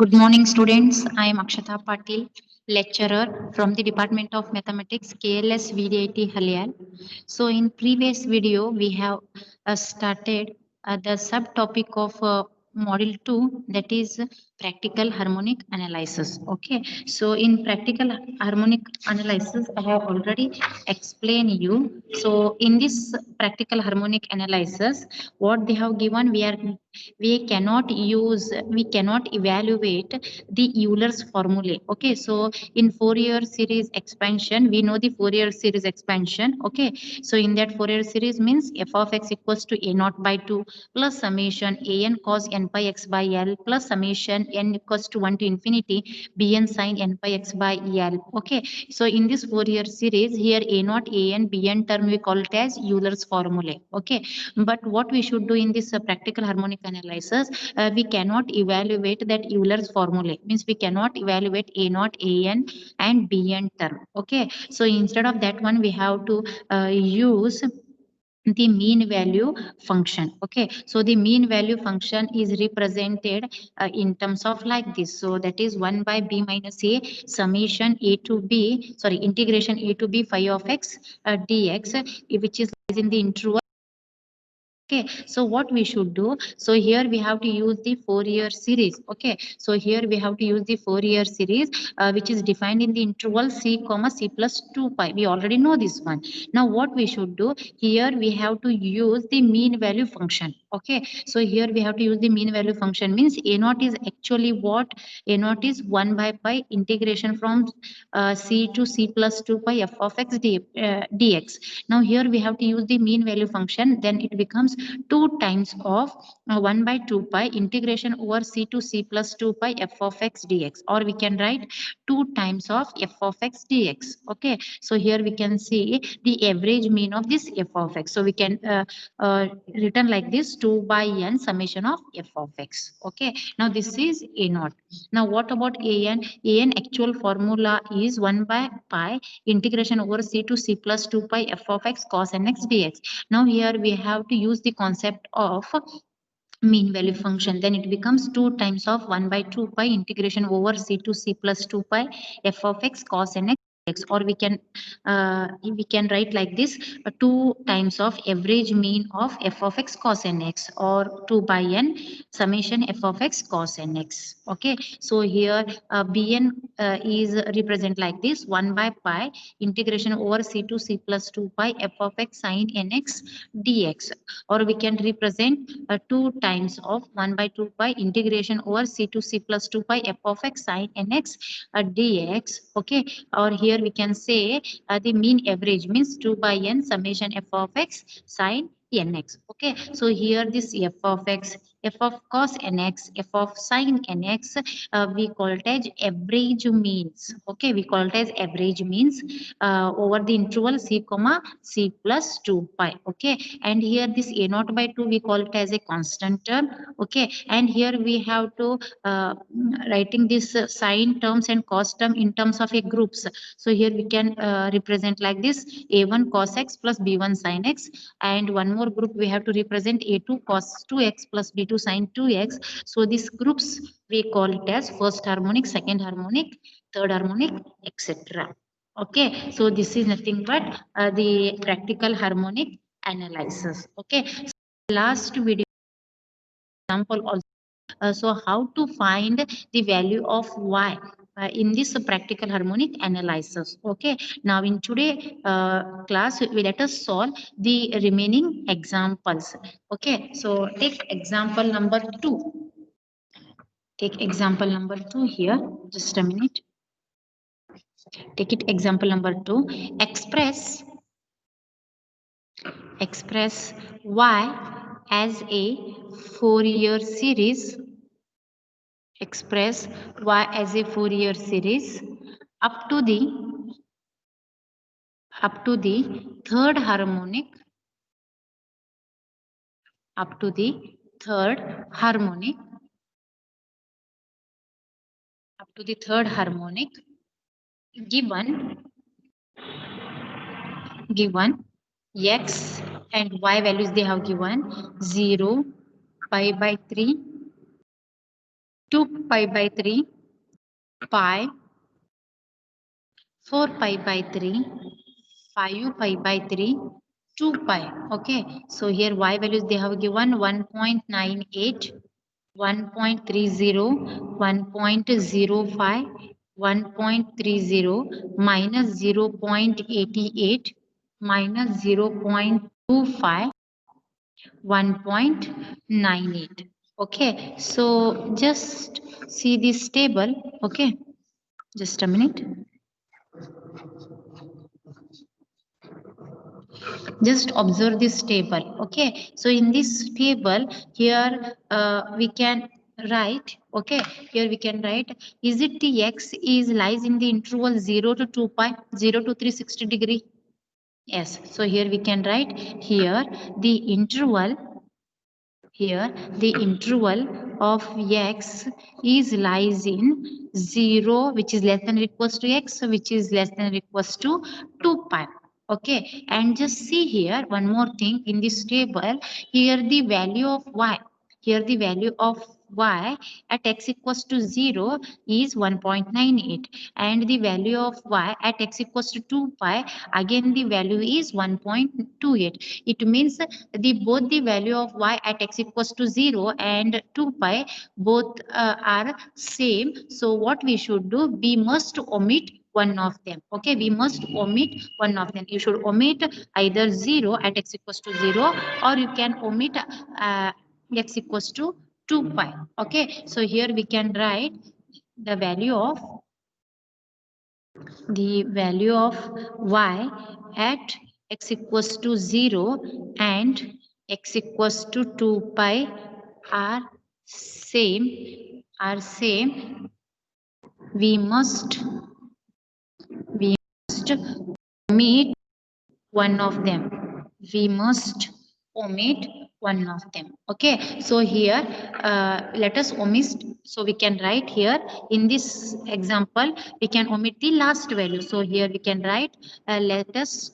Good morning, students. I am Akshata Patil, lecturer from the Department of Mathematics, KLS VDIT Halyal. So, in previous video, we have started the subtopic of module 2, that is practical harmonic analysis. Okay. So, in practical harmonic analysis, I have already explained you. So, in this practical harmonic analysis, what they have given, we cannot evaluate the Euler's formulae. Okay, so in Fourier series expansion, we know the Fourier series expansion. Okay, so in that Fourier series means f of x equals to a naught by 2 plus summation a n cos n pi x by l plus summation n equals to 1 to infinity b n sin n pi x by l. Okay, so in this Fourier series, here a naught, a n, b n term we call it as Euler's formulae. Okay, but what we should do in this practical harmonic analysis, we cannot evaluate that Euler's formulae. Means we cannot evaluate a naught, a n, and b n term. Okay, so instead of that one, we have to use the mean value function. Okay, so the mean value function is represented in terms of like this. So that is 1 by b minus a summation a to b, sorry, integration a to b phi of x dx, which is in the interval. Okay, so what we should do, so here we have to use the Fourier series. Okay, so here we have to use the Fourier series, which is defined in the interval c comma c plus 2 pi. We already know this one. Now what we should do, here we have to use the mean value function. Okay, so here we have to use the mean value function, means a naught is actually what? A naught is 1 by pi integration from c to c plus 2 pi f of x dx. Now here we have to use the mean value function, then it becomes 2 times of 1 by 2 pi integration over c to c plus 2 pi f of x dx, or we can write 2 times of f of x dx. Okay, so here we can see the average mean of this f of x. So we can written like this, 2 by n summation of f of x. Okay, now this is a naught. Now what about an? An actual formula is 1 by pi integration over c to c plus 2 pi f of x cos nx dx. Now here we have to use the concept of mean value function, then it becomes 2 times of 1 by 2 pi integration over c to c plus 2 pi f of x cos nx, or we can write like this, 2 times of average mean of f of x cos nx, or 2 by n summation f of x cos nx. Okay, so here bn is represent like this, 1 by pi integration over c to c plus 2 pi f of x sin nx dx, or we can represent 2 times of 1 by 2 pi integration over c to c plus 2 pi f of x sin nx dx. Okay, or here we can say the mean average means 2 by n summation f of x sin nx. Okay, so here this f of x, f of cos nx, f of sin nx, we call it as average means. Okay, we call it as average means over the interval c comma c plus 2 pi. Okay, and here this a naught by 2 we call it as a constant term. Okay, and here we have to writing this sine terms and cos term in terms of a groups. So here we can represent like this, a1 cos x plus b1 sin x, and one more group we have to represent a2 cos 2x plus b2 sin 2x. So these groups we call it as first harmonic, second harmonic, third harmonic, etc. Okay, so this is nothing but the practical harmonic analysis. Okay, so last video example also. So how to find the value of y in this practical harmonic analysis. Okay, now in today class we let us solve the remaining examples. Okay, so take example number 2. Take example number 2 here. Just a minute. Take it example number 2. Express y as a Fourier series. Express y as a Fourier series up to the third harmonic, up to the third harmonic, up to the third harmonic, given x and y values they have given 0, pi by 3, 2 pi by 3, pi, 4 pi by 3, 5 pi by 3, 2 pi. Okay, so here y values they have given 1.98, 1.30, 1.05, 1.30, minus 0.88, minus 0.25, 1.98. Okay, so just see this table. Okay, just a minute. Just observe this table. Okay, so in this table here we can write, okay, here we can write, is it the x is lies in the interval 0 to 2 pi, 0 to 360 degree? Yes, so here we can write here the interval, here the interval of x is lies in 0 which is less than or equals to x which is less than or equals to 2 pi. Okay, and just see here one more thing in this table, here the value of y, here the value of y at x equals to 0 is 1.98 and the value of y at x equals to 2 pi, again the value is 1.28. It means the both the value of y at x equals to 0 and 2 pi both are same. So what we should do, we must omit one of them. Okay, we must omit one of them. You should omit either 0 at x equals to 0 or you can omit x equals to 2 pi. Okay, so here we can write the value of y at x equals to 0 and x equals to 2 pi are same. We must omit one of them. We must omit one of them. Okay, so here let us omit, so we can write here in this example we can omit the last value. So here we can write let us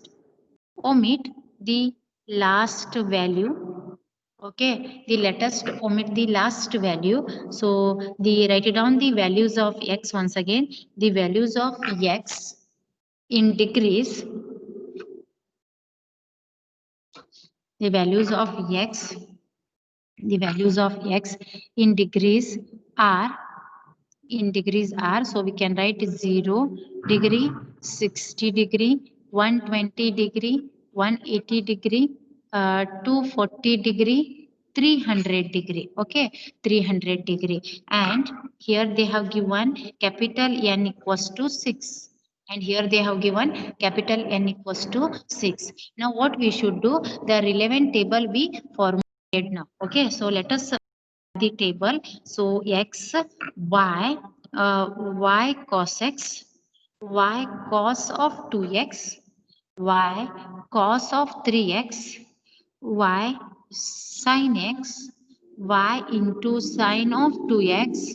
omit the last value. Okay, the let us omit the last value. So the write it down the values of x once again. The values of x in degrees, the values of x, the values of x in degrees are, so we can write 0 degree, 60 degree, 120 degree, 180 degree, 240 degree, 300 degree. Okay, 300 degree, and here they have given capital N equals to 6 and here they have given capital N equals to 6. Now what we should do, the relevant table we formulated now. Okay, so let us the table. So x, y, y cos x, y cos of 2x, y cos of 3x, y sin x, y into sin of 2x,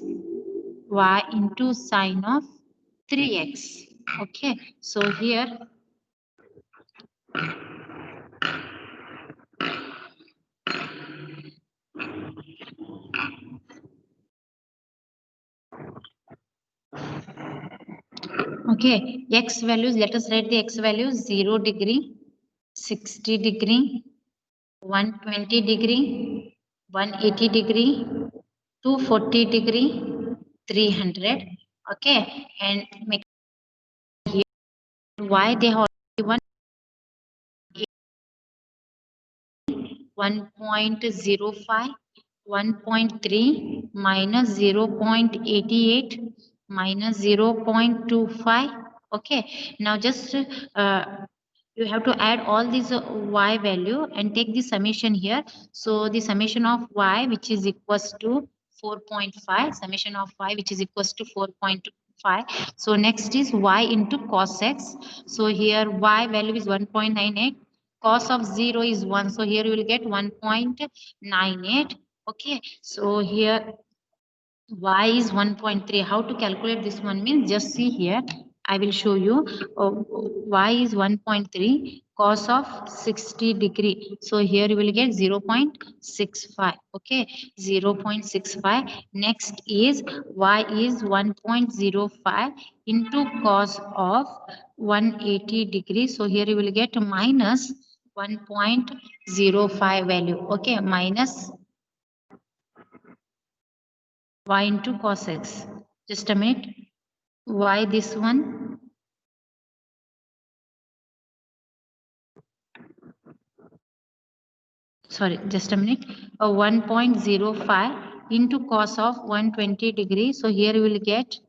y into sin of 3x. Okay, so here okay, x values, let us write the x values 0 degree, 60 degree, 120 degree, 180 degree, 240 degree, 300. Okay, and make here why they have given 1.05, 1.3 minus 0.88 minus 0.25. Okay, now just you have to add all these y value and take the summation here. So the summation of y which is equals to 4.5, summation of y which is equals to 4.5. So next is y into cos x. So here y value is 1.98, cos of 0 is 1, so here you will get 1.98. Okay, so here y is 1.3. How to calculate this one means just see here I will show you. Y is 1.3 cos of 60 degree. So here you will get 0.65. Okay, 0.65. Next is y is 1.05 into cos of 180 degree. So here you will get minus 1.05 value. Okay, minus y into cos x. Just a minute. Why this one? Sorry, just a minute. 1.05 into cos of 120 degrees. So here you will get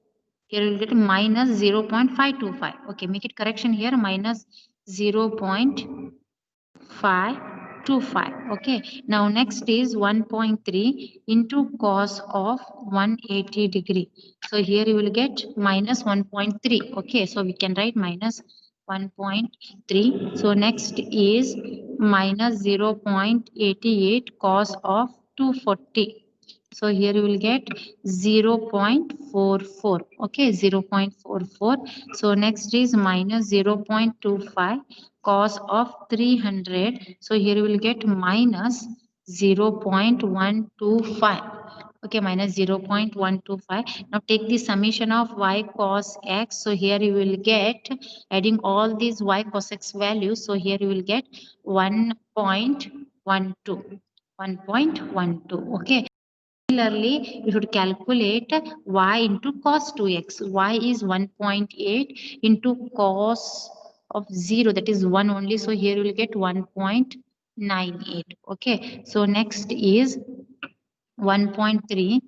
minus 0.525. Okay, make it correction here, minus 0.525. Okay, now next is 1.3 into cos of 180 degree. So here you will get minus 1.3. Okay, so we can write minus 1.3. So next is minus 0.88 cos of 240. So here you will get 0.44. Okay, 0.44. So next is minus 0.25 cos of 300. So here you will get minus 0.125. Okay, minus 0.125. Now take the summation of y cos x. So here you will get, adding all these y cos x values. So here you will get 1.12. 1.12. Okay. Similarly, you should calculate y into cos 2x. Y is 1.8 into cos of 0, that is 1 only. So here you will get 1.98. Okay. So next is 1.3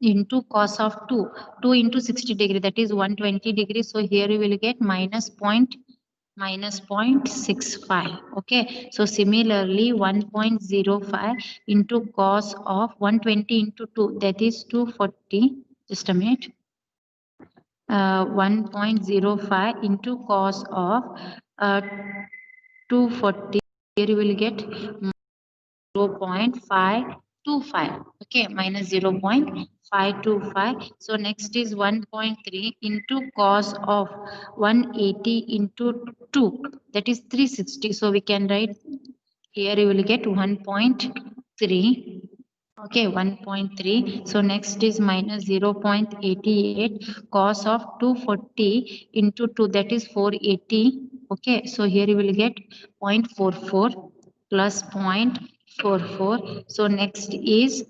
into cos of 2. 2 into 60 degree, that is 120 degrees. So here you will get minus 0.65. Okay, so similarly 1.05 into cos of 120 into 2, that is 240. Just a minute. 1.05 into cos of 240. Here you will get 0.525. Okay, minus 0.525. So next is 1.3 into cos of 180 into 2, that is 360. So we can write here you will get 1.3. Okay, 1.3. So next is minus 0.88 cos of 240 into 2, that is 480. Okay, so here you will get 0.44 plus 0.44. So next is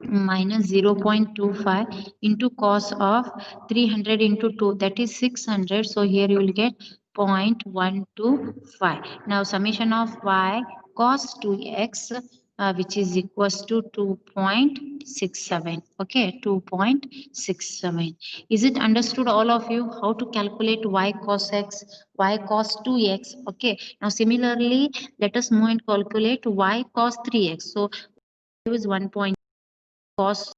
minus 0.25 into cos of 300 into 2, that is 600. So here you will get 0.125. Now summation of y cos 2x, which is equals to 2.67. Okay, 2.67. Is it understood, all of you, how to calculate y cos x, y cos 2x? Okay, now similarly let us move and calculate y cos 3x. So is 1. Cos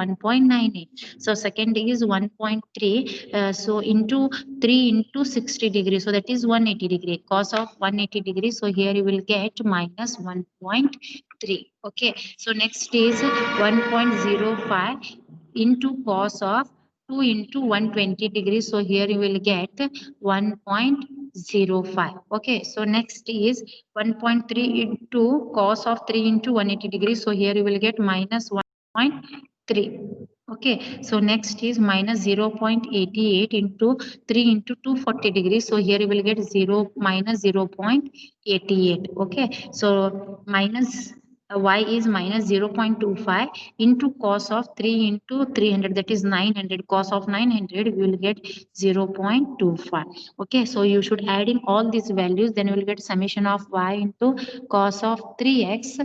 1.98. So second is 1.3. So into 3 into 60 degrees. So that is 180 degree. Cos of 180 degrees. So here you will get minus 1.3. Okay. So next is 1.05 into cos of 2 into 120 degrees. So here you will get 1.05. Okay. So next is 1.3 into cos of 3 into 180 degrees. So here you will get minus 1.3. Okay, so next is minus 0.88 into 3 into 240 degrees. So here you will get minus 0.88. Okay, so minus y is minus 0.25 into cos of 3 into 300, that is 900. Cos of 900 we will get 0.25. Okay, so you should add in all these values, then you will get summation of y into cos of 3x,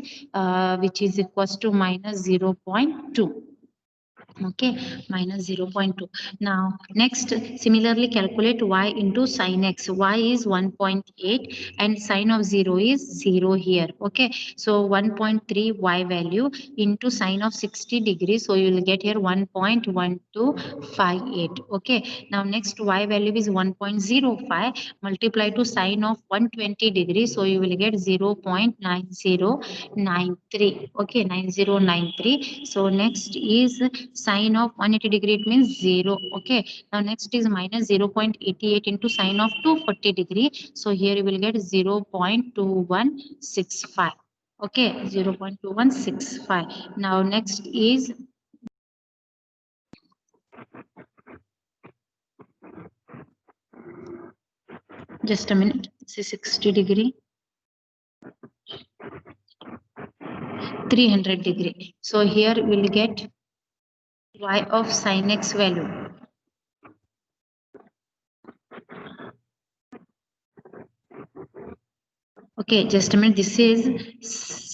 which is equals to minus 0.2. Okay, minus 0.2. Now next, similarly calculate y into sin x. Y is 1.8 and sin of 0 is 0 here. Okay, so 1.3 y value into sin of 60 degrees. So you will get here 1.1258. Okay, now next y value is 1.05 multiply to sin of 120 degrees. So you will get 0.9093. Okay, 9093. So next is sine of 180 degree, it means 0. Okay, now next is minus 0.88 into sine of 240 degree. So here you will get 0.2165. Okay, 0.2165. Now next is just a minute. This is 60 degree, 300 degree. So here we will get y of sin x value. Okay, just a minute. This is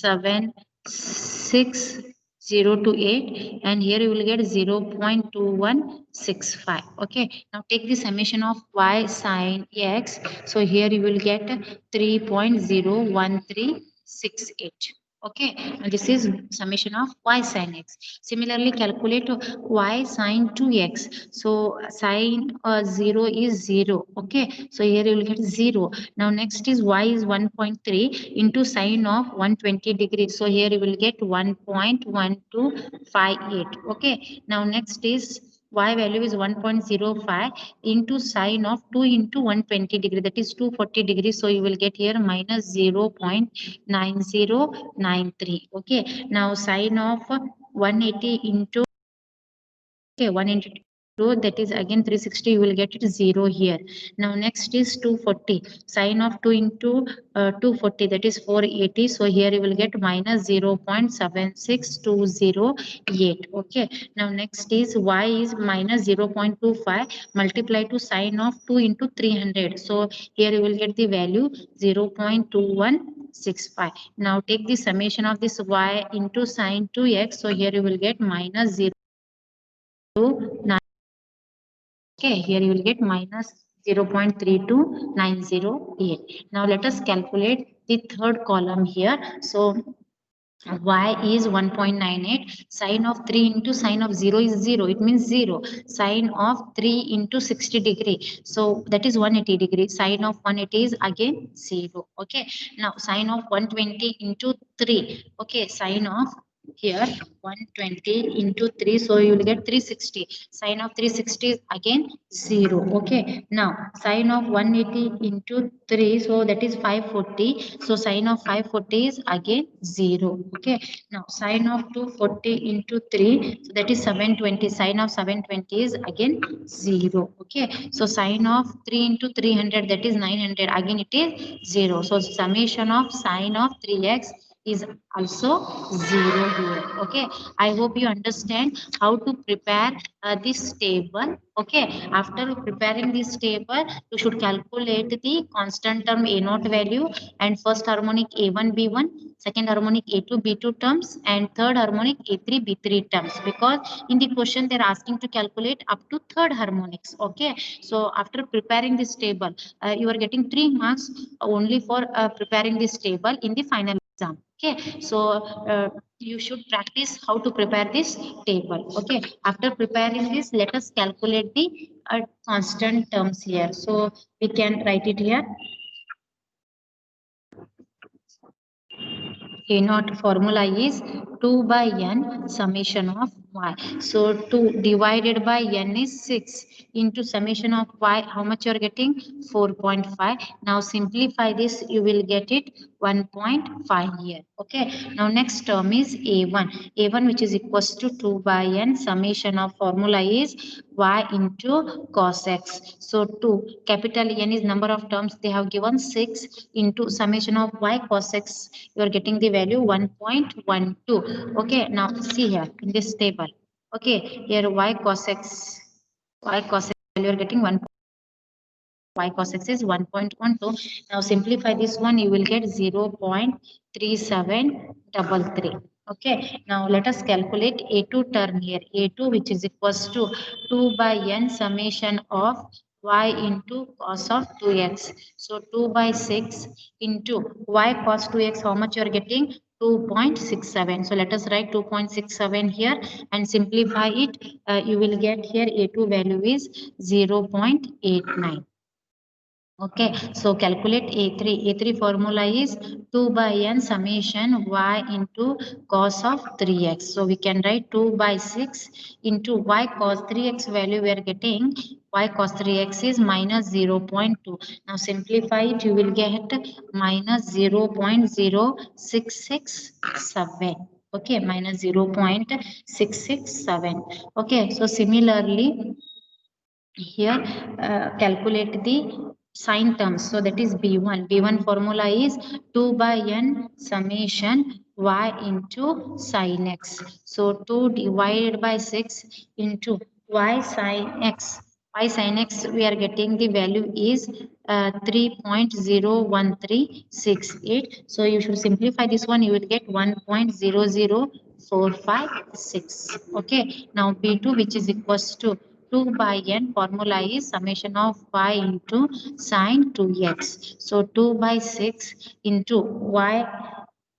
76028, and here you will get 0.2165. Okay, now take the summation of y sin x. So here you will get 3.01368. Okay, and this is summation of y sin x. Similarly, calculate y sin 2x. So sin 0 is 0. Okay, so here you will get 0. Now next is y is 1.3 into sine of 120 degrees. So here you will get 1.1258. Okay, now next is y value is 1.05 into sine of 2 into 120 degree, that is 240 degrees. So you will get here minus 0.9093. Okay, now sine of 180 into 182, that is again 360, you will get it 0 here. Now next is 240, sine of 2 into 240, that is 480. So here you will get minus 0.76208. Okay, now next is y is minus 0.25 multiply to sine of 2 into 300. So here you will get the value 0.2165. Now take the summation of this y into sine 2x. So here you will get minus 0. Okay, here you will get minus 0.32908. Now let us calculate the third column here. So y is 1.98, sine of 3 into sine of 0 is 0, it means 0. Sine of 3 into 60 degree, so that is 180 degree. Sine of 180 is again 0. Okay, now sine of 120 into 3. Okay, sine of here 120 into 3, so you will get 360. Sine of 360 is again 0. Okay, now sine of 180 into 3, so that is 540. So sine of 540 is again 0. Okay, now sine of 240 into 3, so that is 720. Sine of 720 is again 0. Okay, so sine of 3 into 300, that is 900, again it is 0. So summation of sine of 3x is also 0 here. Okay, I hope you understand how to prepare this table. Okay, after preparing this table, you should calculate the constant term a naught value and first harmonic a1 b1, second harmonic a2 b2 terms, and third harmonic a3 b3 terms, because in the question they're asking to calculate up to third harmonics. Okay, so after preparing this table, you are getting 3 marks only for preparing this table in the final exam. Okay, so you should practice how to prepare this table. Okay, after preparing this, let us calculate the constant terms here. So we can write it here. A naught formula is 2 by n summation of y. So 2 divided by n is 6 into summation of y. How much you are getting? 4.5. Now simplify this, you will get it 1.5 here. Okay. Now next term is a1. A1 which is equals to 2 by n summation of formula is y into cos x. So 2 capital N is number of terms they have given 6 into summation of y cos x. You are getting the value 1.12. Okay, now see here in this table. Okay, here y cos x value you are getting 1. Y cos x is 1.12. Now simplify this one, you will get 0.3733. Okay, now let us calculate A2 term here. A2 which is equals to 2 by n summation of y into cos of 2x. So 2 by 6 into y cos 2x, how much you are getting? 2.67. So let us write 2.67 here and simplify it. You will get here A2 value is 0.89. Okay, so calculate A3. A3 formula is 2 by n summation y into cos of 3x. So we can write 2 by 6 into y cos 3x value we are getting. Y cos 3x is minus 0.2. Now simplify it, you will get minus 0.0667. Okay, minus 0.667. Okay, so similarly, here calculate the sine terms. So that is B1. B1 formula is 2 by n summation y into sin x. So 2 divided by 6 into y sin x. Y sin x, we are getting the value is 3.01368. So you should simplify this one. You will get 1.00456. Okay. Now B2, which is equals to 2 by n formula is summation of y into sine 2x. So 2 by 6 into y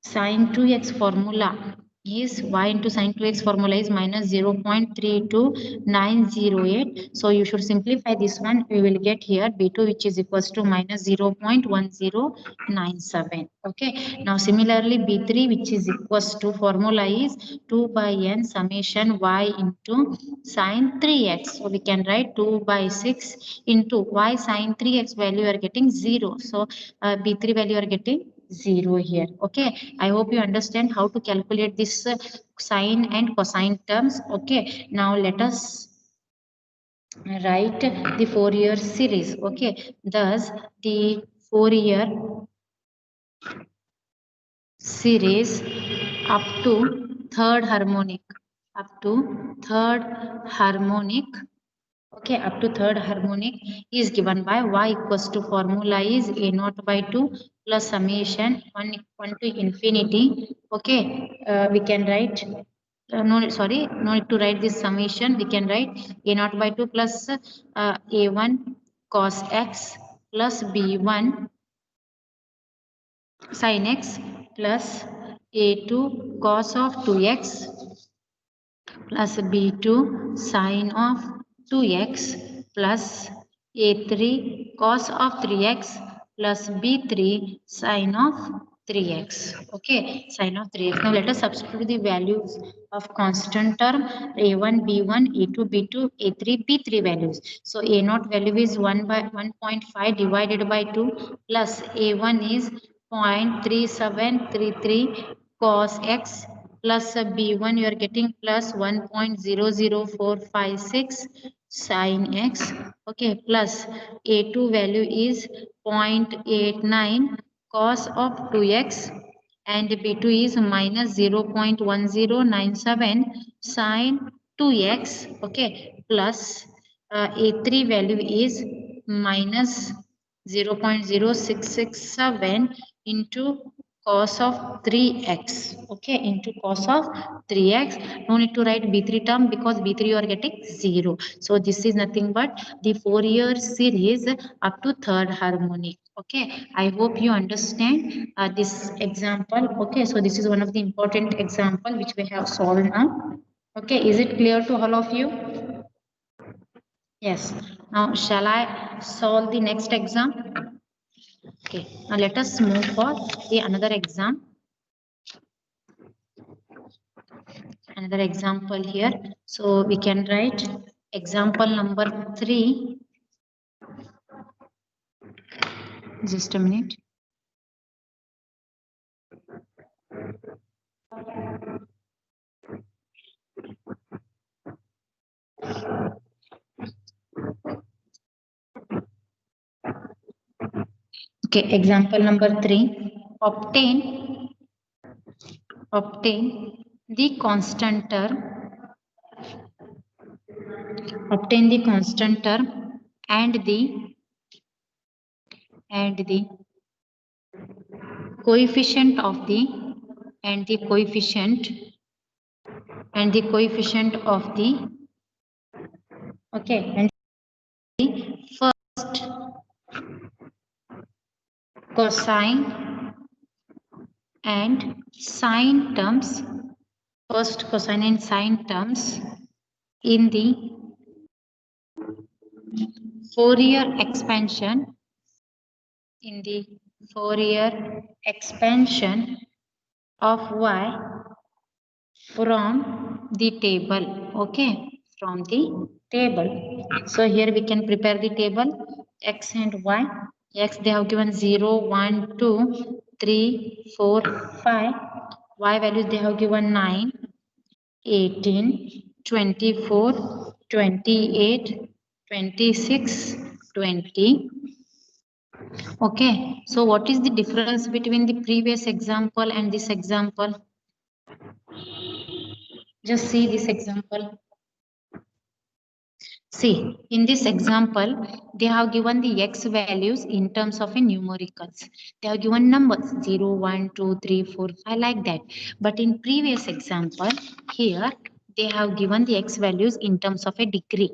sine 2x formula is y into sine 2x formula is minus 0.32908. So you should simplify this one. We will get here B2, which is equals to minus 0.1097. Okay. Now similarly B3, which is equals to formula is 2 by n summation y into sine 3x. So we can write 2 by 6 into y sine 3x value are getting 0. So B3 value are getting 0 here. Okay, I hope you understand how to calculate this sine and cosine terms. Okay, now let us write the Fourier series. Okay, thus the Fourier series up to third harmonic, up to third harmonic. Okay, up to third harmonic is given by y equals to formula is a naught by 2 plus summation 1 to infinity. Okay, we can write, no, sorry, no need to write this summation. We can write a naught by 2 plus a1 cos x plus b1 sin x plus a2 cos of 2x plus b2 sine of 2x plus a3 cos of 3x plus b3 sine of 3x. Okay, sine of 3x. Now let us substitute the values of constant term a1, b1, a2, b2, a3, b3 values. So a naught value is 1 by 1.5 divided by 2 plus a1 is 0.3733 cos x plus b1 you are getting plus 1.00456 sin x. Okay, plus a2 value is 0.89 cos of 2x and b2 is minus 0.1097 sin 2x. Okay, plus a3 value is minus 0.0667 into cos of 3x. Okay, into cos of 3x. No need to write b3 term because b3 you are getting 0. So this is nothing but the Fourier series up to third harmonic. Okay, I hope you understand this example. Okay, so this is one of the important example which we have solved now. Okay, is it clear to all of you? Yes. Now shall I solve the next exam? Okay, now let us move for the another exam. Another example here. So we can write example number 3. Just a minute. Okay, example number 3. Obtain the constant term. Obtain the constant term and the coefficient of the coefficient of the okay and the first cosine and sine terms, first cosine and sine terms in the Fourier expansion in the Fourier expansion of y from the table. Okay, from the table. So here we can prepare the table x and y. X they have given 0, 1, 2, 3, 4, 5. Y values they have given 9, 18, 24, 28, 26, 20. Okay, so what is the difference between the previous example and this example? Just see this example. See, in this example, they have given the x values in terms of a numericals. They have given numbers 0, 1, 2, 3, 4, 5 like that. But in previous example, here they have given the x values in terms of a degree.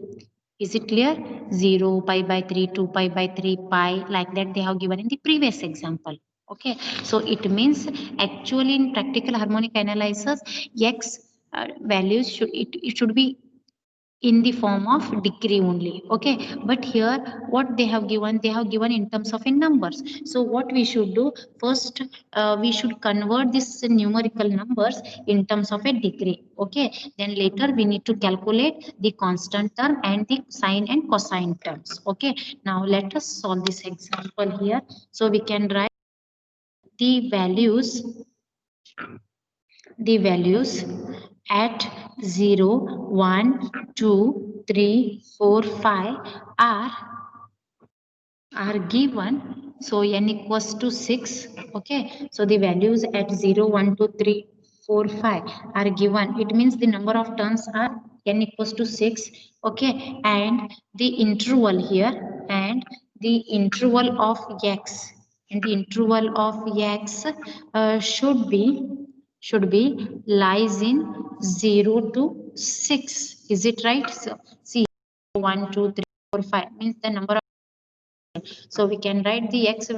Is it clear? 0, pi by 3, 2 pi by 3, pi like that they have given in the previous example. Okay, so it means actually in practical harmonic analysis, x values it should be in the form of degree only. Okay, but here what they have given in terms of in numbers. So what we should do first, we should convert this numerical numbers in terms of a degree. Okay, then later we need to calculate the constant term and the sine and cosine terms. Okay, now let us solve this example here. So we can write the values at 0, 1, 2, 3, 4, 5 are given. So n equals to 6. Okay, so the values at 0, 1, 2, 3, 4, 5 are given. It means the number of terms are n equals to 6. Okay, and the interval here and the interval of x should be lies in 0 to 6. Is it right? So see 1, 2, 3, 4, 5 means the number of. So we can write the x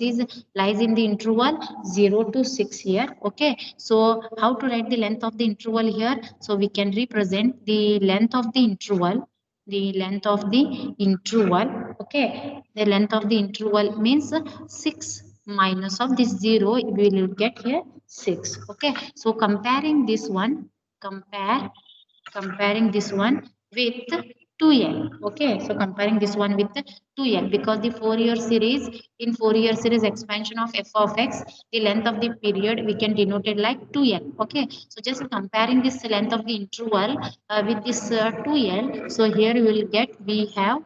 is lies in the interval 0 to 6 here. Okay, so how to write the length of the interval here? So we can represent the length of the interval. Okay, the length of the interval means 6 minus of this 0, we will get here 6. Okay, so comparing this one with 2l. Okay, so comparing this one with 2l, because the Fourier series expansion of f of x, the length of the period we can denote it like 2l. Okay, so just comparing this length of the interval with this 2l. So here we will get we have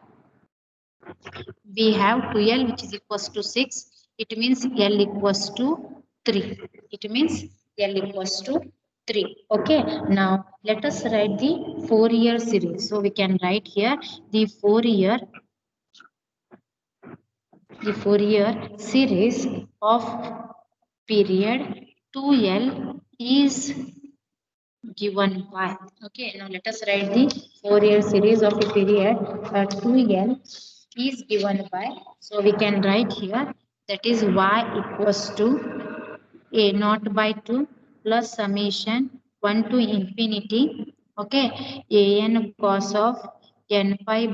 2l which is equals to 6. It means l equals to 3. It means l equals to 3. Okay, now let us write the Fourier series. So we can write here the Fourier series of period 2l is given by. Okay, now let us write the Fourier series of a period 2l is given by. So we can write here that is y equals to a naught by 2 plus summation 1 to infinity. Okay, an cos of n pi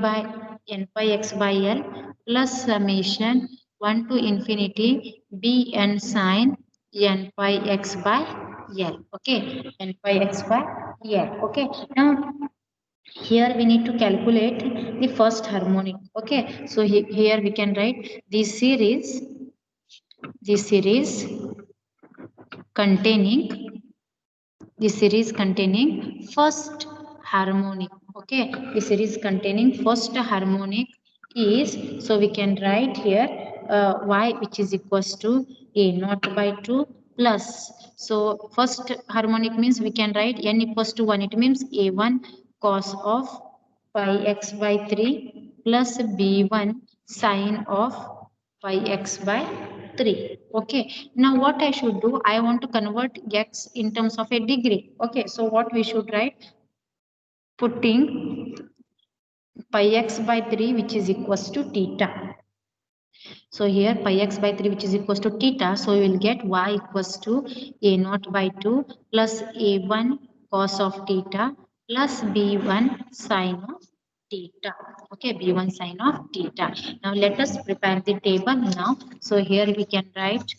x by l plus summation 1 to infinity bn sine n pi x by l. Okay, n pi x by l. Okay, now here we need to calculate the first harmonic. Okay, so here we can write the series containing first harmonic. Okay, the series containing first harmonic is, so we can write here y which is equals to a naught by 2 plus, so first harmonic means we can write n equals to 1. It means a1 cos of pi x by 3 plus b1 sine of pi x by 3. Okay, now what I should do, I want to convert x in terms of a degree. Okay, so what we should write, putting pi x by 3 which is equals to theta. So here pi x by 3 which is equals to theta, so we will get y equals to a naught by 2 plus a1 cos of theta plus b1 sine of theta. Okay, b1 sine of theta. Now let us prepare the table now. So here we can write.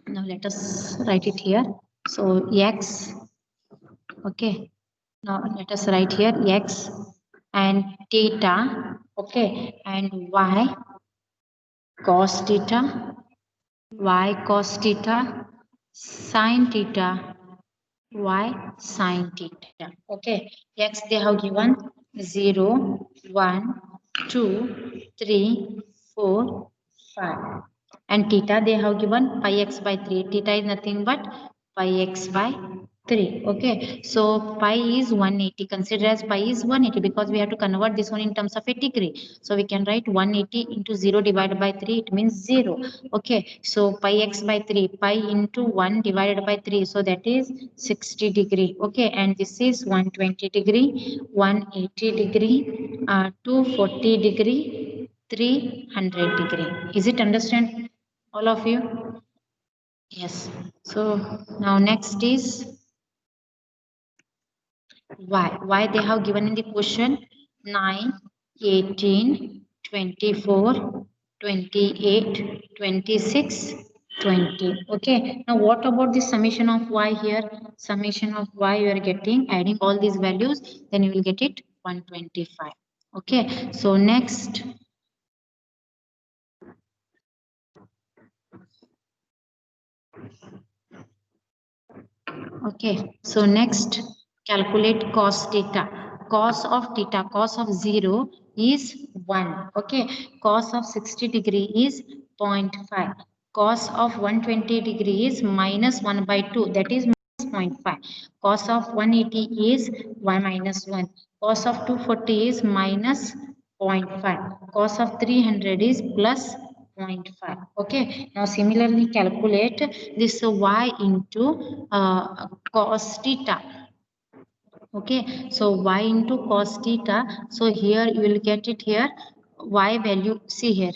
Now let us write it here. So x, okay. Now let us write here x and theta, okay, and y cos theta, y cos theta, sin theta, y sin theta. Okay, x they have given 0, 1, 2, 3, 4, 5. And theta they have given pi x by 3. Theta is nothing but pi x by 3. Okay, so pi is 180. Consider as pi is 180 because we have to convert this one in terms of a degree. So we can write 180 into 0 divided by 3. It means 0. Okay, so pi x by 3. Pi into 1 divided by 3. So that is 60 degree. Okay, and this is 120 degree, 180 degree, 240 degree, 300 degree. Is it understand, all of you? Yes. So now next is y. Y they have given in the question 9, 18, 24, 28, 26, 20. Okay. Now what about the summation of y here? Summation of y you are getting, adding all these values, then you will get it 125. Okay. So next. Okay, so next calculate cos theta. Cos of theta, cos of 0 is 1. Okay, cos of 60 degree is 0.5. Cos of 120 degree is minus 1 by 2, that is minus 0.5. Cos of 180 is 1 minus 1. Cos of 240 is minus 0.5. Cos of 300 is plus 0.5. Okay, now similarly calculate this y into cos theta. Okay, so y into cos theta. So here you will get it here. Y value, see here.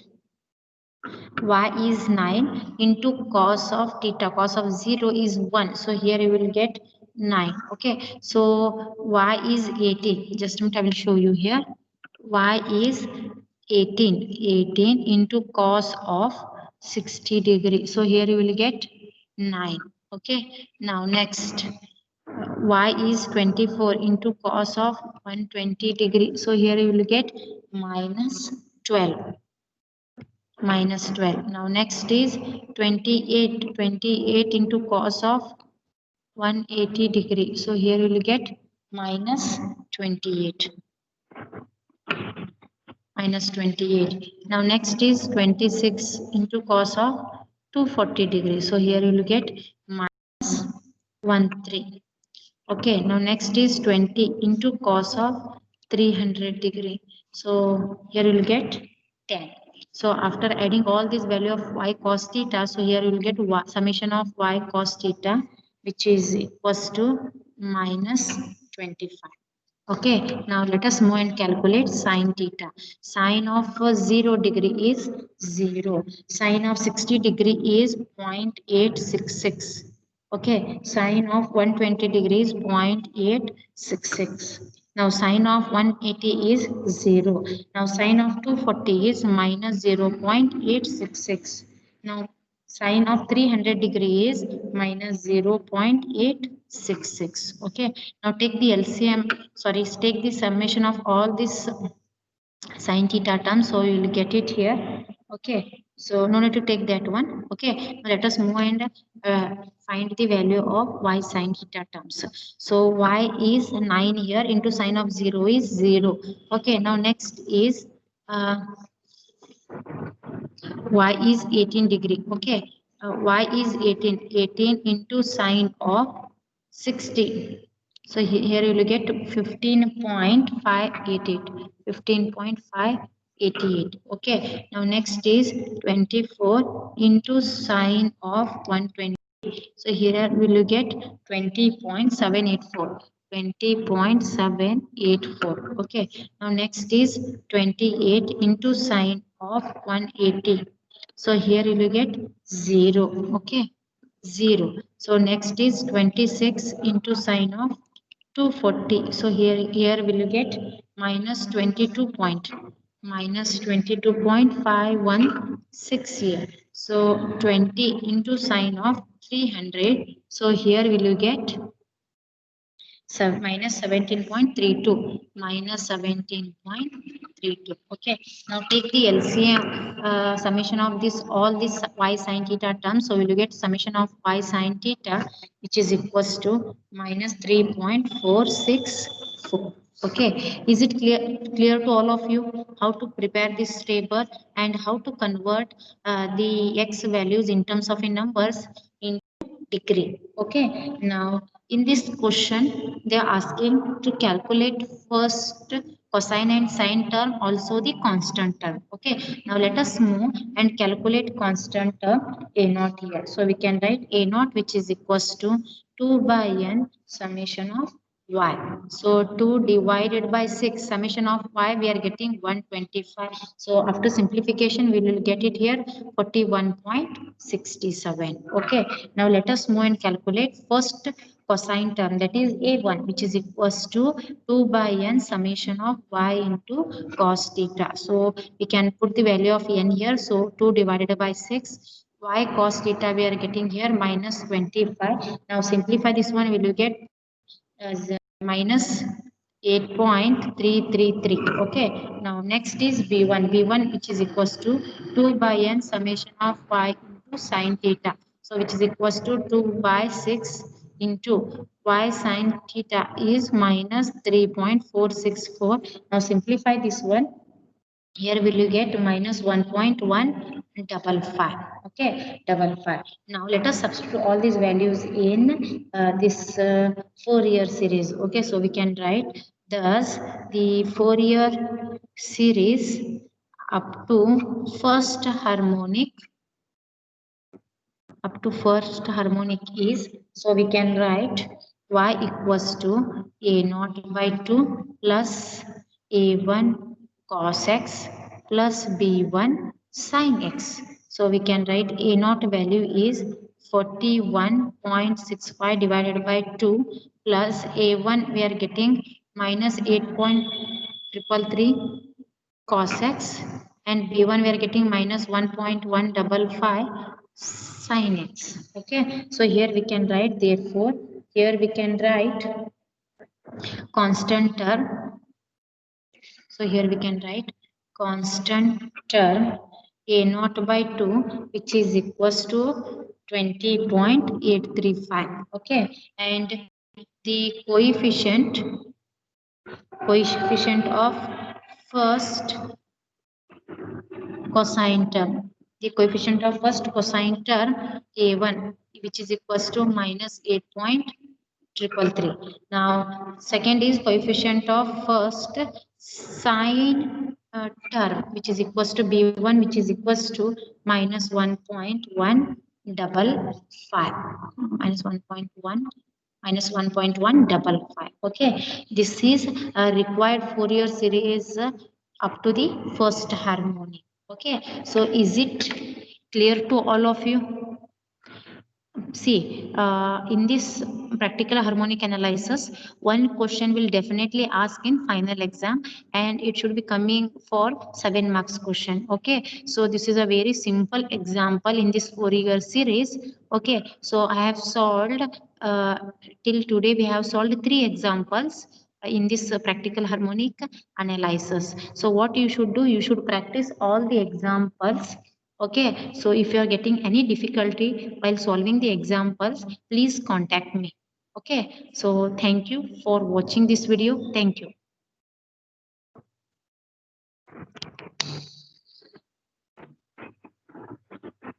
Y is 9 into cos of theta. Cos of 0 is 1. So here you will get 9. Okay, so y is 18. Just a minute, I will show you here. Y is 18 into cos of 60 degree. So here you will get 9. Okay, now next y is 24 into cos of 120 degree. So here you will get minus 12. Minus 12. Now next is 28 into cos of 180 degree. So here you will get minus 28. Minus 28. Now next is 26 into cos of 240 degrees. So here you will get minus 13. Okay, now next is 20 into cos of 300 degree. So here you will get 10. So after adding all this value of y cos theta, so here you will get summation of y cos theta, which is equals to minus 25. Okay, now let us move and calculate sine theta. Sine of 0 degree is 0. Sine of 60 degree is 0.866. Okay, sine of 120 degrees 0.866. Now sine of 180 is 0. Now sine of 240 is minus 0.866. Now sine of 300 degree is minus 0.866. Okay, now take the LCM, sorry, take the summation of all this sine theta term, so you will get it here. Okay, so no need to take that one. Okay, now let us move and find the value of y sine theta terms. So y is 9 here into sine of 0 is 0. Okay, now next is y is 18 degree. Okay, y is 18 into sine of 60. So here you will get 15.588. 15.588. Okay, now next is 24 into sine of 120. So here we will get 20.784. 20.784. Okay, now next is 28 into sine of 180. So here you will get 0. Okay, 0. So next is 26 into sine of 240. So here will you get minus 22 point minus 22.516 here. So 20 into sine of 300. So here will you get minus 17.32 minus 17.32. Okay, now take the LCM summation of this all this y sin theta terms. So we'll get summation of y sin theta, which is equals to minus 3.464. Okay, is it clear to all of you how to prepare this table and how to convert the x values in terms of in numbers in degree? Okay, now in this question they are asking to calculate first cosine and sine term, also the constant term. Okay, now let us move and calculate constant term a naught here. So we can write a naught, which is equals to 2 by n summation of y. So 2 divided by 6 summation of y, we are getting 125. So after simplification we will get it here 41.67. Okay, now let us move and calculate first cosine term, that is a1, which is equals to 2 by n summation of y into cos theta. So we can put the value of n here. So 2 divided by 6 y cos theta, we are getting here minus 25. Now simplify this one, will you get as minus 8.333. Okay, now next is b1 which is equals to 2 by n summation of y into sine theta. So which is equals to 2 by 6 into y sine theta is minus 3.464. Now simplify this one. Here will you get minus 1.155. Okay, 55. Now let us substitute all these values in this Fourier series. Okay, so we can write thus the Fourier series up to first harmonic is, so we can write y equals to a naught by 2 plus a1 cos x plus b1 sin x. So we can write a naught value is 41.65 divided by 2 plus a1 we are getting minus 8.333 cos x, and b1 we are getting minus 1.155 sin x. Okay, so here we can write, therefore here we can write constant term. So here we can write constant term a naught by 2, which is equals to 20.835. Okay, and the coefficient of first cosine term. The coefficient of first cosine term a1, which is equals to minus 8.333. Now second is coefficient of first sine term, which is equals to b1, which is equals to minus 1.155 minus 1.1 minus 1.155. Okay, this is a required Fourier series up to the first harmonic. Okay, so is it clear to all of you? See, in this practical harmonic analysis, one question will definitely ask in final exam, and it should be coming for 7 marks question. Okay, so this is a very simple example in this Fourier series. Okay, so I have solved till today we have solved 3 examples in this practical harmonic analysis. So what you should do, you should practice all the examples. Okay, so if you are getting any difficulty while solving the examples, please contact me. Okay, so thank you for watching this video. Thank you.